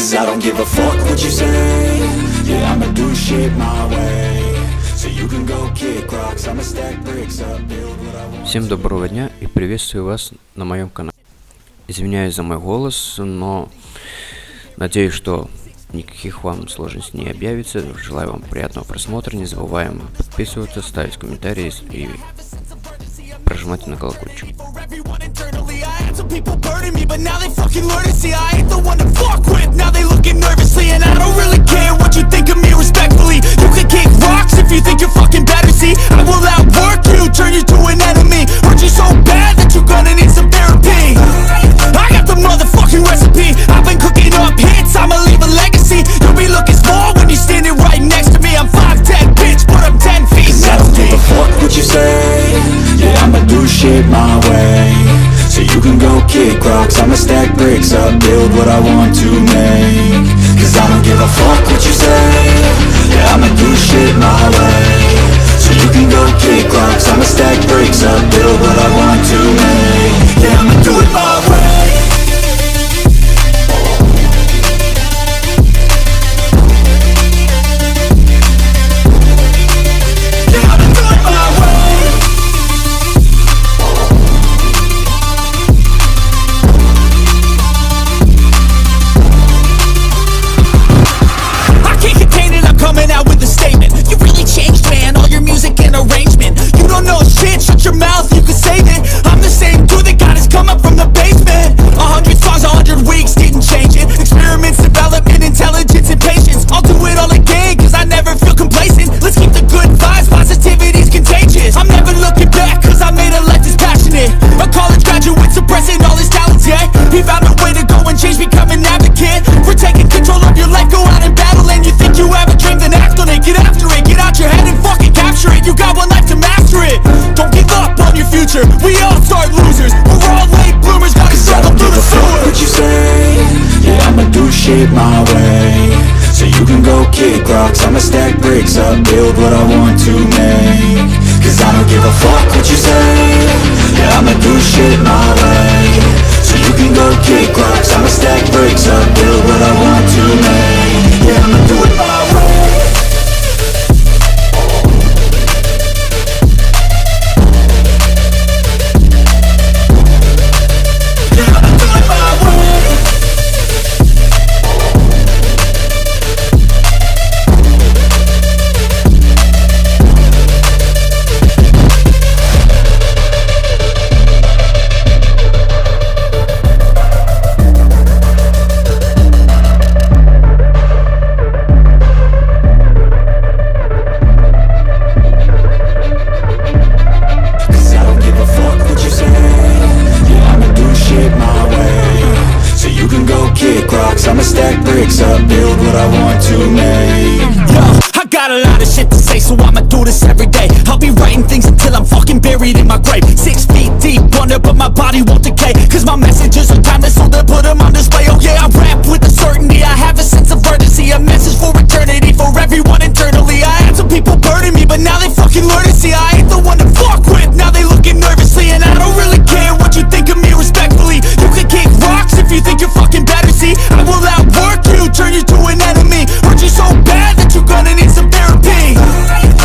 Cause I don't give a fuck what you say. Yeah, I'ma do shit my way. So you can go kick rocks, I'ma stack bricks up, build what I want. Всем доброго дня и приветствую вас на моем канале. Извиняюсь за мой голос, но надеюсь, что никаких вам сложностей не объявится. Желаю вам приятного просмотра. Не забываем подписываться, ставить комментарии и прожимать на колокольчик. Some people burning me, but now they fucking learn to see I ain't the one to fuck with. Now they looking nervously, and I don't really care what you think of me respectfully. You can kick rocks if you think you're fucking better. See, I will outwork you, turn you to an enemy. Hurt you so bad that you're gonna need some therapy. I got the motherfucking recipe. I've been cooking up hits, I'ma leave a legacy. You'll be looking small when you're standing right next to me. I'm 5'10", bitch, but I'm 10 feet. I don't give a fuck what you say. Yeah, I'ma do shit my way. So you can go kick rocks, I'ma stack bricks up, build what I want to make. Cause I don't give a fuck what you say. Yeah, I'ma do shit my way. So you can go kick rocks, I'ma stack bricks up, build what I want to make. Yeah, I'ma do it my way. Yeah, I'ma do it my way. Coming out with a statement. You really changed, man, all your music and arrangement. You don't know shit, shut your mouth, you can save it. I'm the same dude that got his come up from the basement. 100 songs, 100 weeks, didn't change it. Experiments, development, intelligence, and patience. I'll do it all again, cause I never feel complacent. Let's keep the good vibes, positivity's contagious. I'm never looking back, cause I made a life that's passionate. A college graduate suppressing all his talents, yeah. He found a way to go and change, become an advocate. For taking control of your life, go out and battle. And you think you have a dream, then act on it. Get after it, get out your head and fucking capture it. You got one life to master it. Don't give up on your future, we all start losers. We're all late bloomers, gotta struggle through the sewer. What you say? Yeah, I'ma do shit my way. So you can go kick rocks, I'ma stack bricks up, build what I want to make. Cause I don't give a fuck what you say. Yeah, I'ma do shit my way. So you can go kick rocks, I'ma stack bricks up, build what I want to make. Yeah, I'ma do it my way. Yeah, I'ma do it my way. I'ma stack bricks up, build what I want to make. Yo, I got a lot of shit to say, so I'ma do this every day. I'll be writing things until I'm fucking buried in my grave. 6 feet deep under, but my body won't decay. Cause my messages are timeless, so they'll put them on display. Oh yeah, I rap with a certainty, I have a sense of urgency. A message for eternity, for everyone internally. I had some people burning me, but now they fucking learn to see I ain't the one to fuck with. Now they looking nervously, and I don't really care what you think of me respectfully. You can kick rocks if you think you're fucking better. See, I will outwork you, turn you to an enemy. Hurt you so bad that you're gonna need some therapy.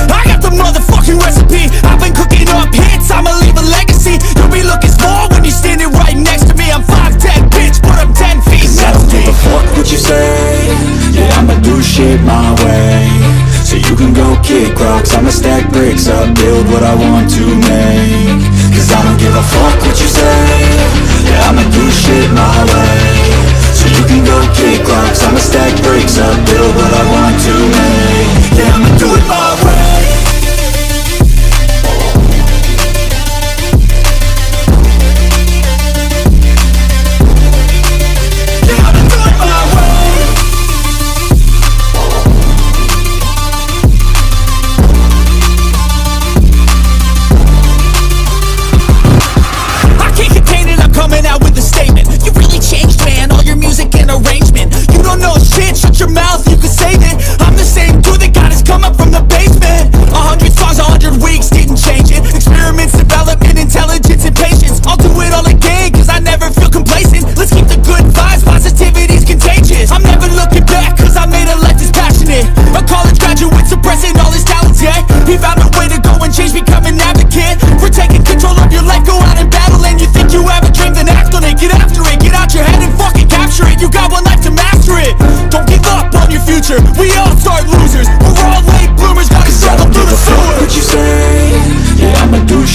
I got the motherfucking recipe. I've been cooking up hits, I'ma leave a legacy. You'll be looking small when you're standing right next to me. I'm 5'10", bitch, but I'm 10 feet. I don't give a fuck what you say. Yeah, I'ma do shit my way. So you can go kick rocks, I'ma stack bricks up, build what I want to make. Cause I don't give a fuck what you say. Yeah, I'ma do shit my way. So you can go kick rocks, I'ma stack bricks up, build what I want to make. Yeah, I'ma do it my way. Yeah, I'ma do it my way. I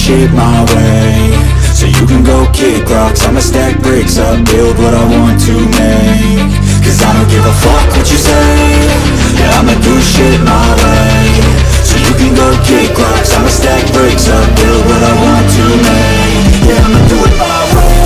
shit my way, so you can go kick rocks. I'ma stack bricks up, build what I want to make. Cause I don't give a fuck what you say. Yeah, I'ma do shit my way, so you can go kick rocks. I'ma stack bricks up, build what I want to make. Yeah, I'ma do it my way.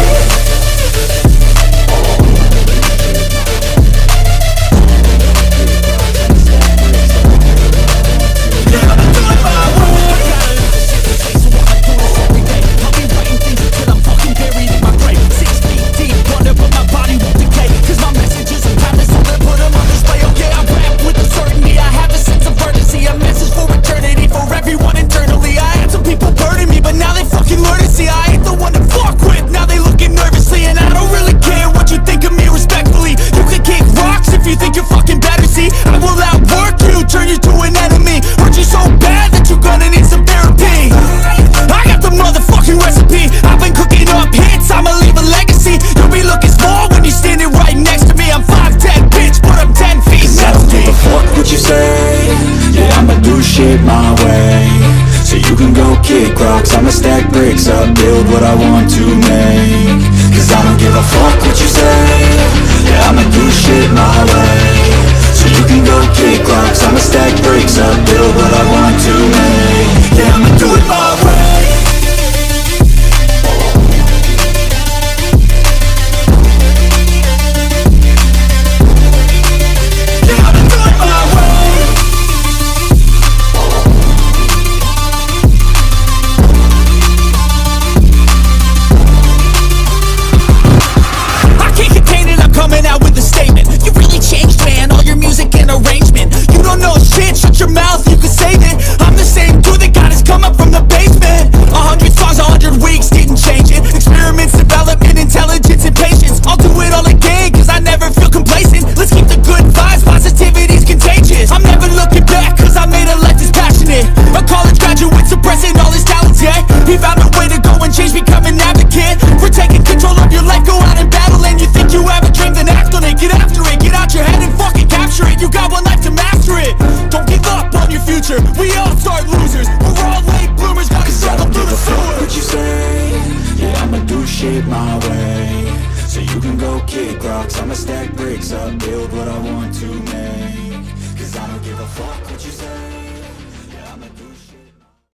Shit my way, so you can go kick rocks. I'ma stack bricks up, build what I want to make. Cause I don't give a fuck what you say. Yeah, I'ma do shit my way, so you can go kick rocks. I'ma stack bricks up, build what I want to make. Yeah, I'ma do it my way. Your mouth, you can save it. I'm the same dude that got his come up from the basement. 100 songs, 100 weeks, didn't change it. Experiments, development, intelligence, and patience. I'll do it all again, cause I never feel complacent. Let's keep the good vibes, positivity's contagious. I'm never looking back, cause I made a life that's passionate. A college graduate suppressing all his talents, yeah. He found a way to go and change, become an advocate for taking control of your life, go out and battle. And you think you have a dream, then act on it. Get after it, get out your head and fucking capture it. You got one life to master it. Don't give up on your future. We all start losers. We're all late bloomers. Gotta struggle through the sewer. What you say? Yeah, I'ma do shit my way, so you can go kick rocks. I'ma stack bricks up, build what I want to make. Cause I don't give a fuck what you say.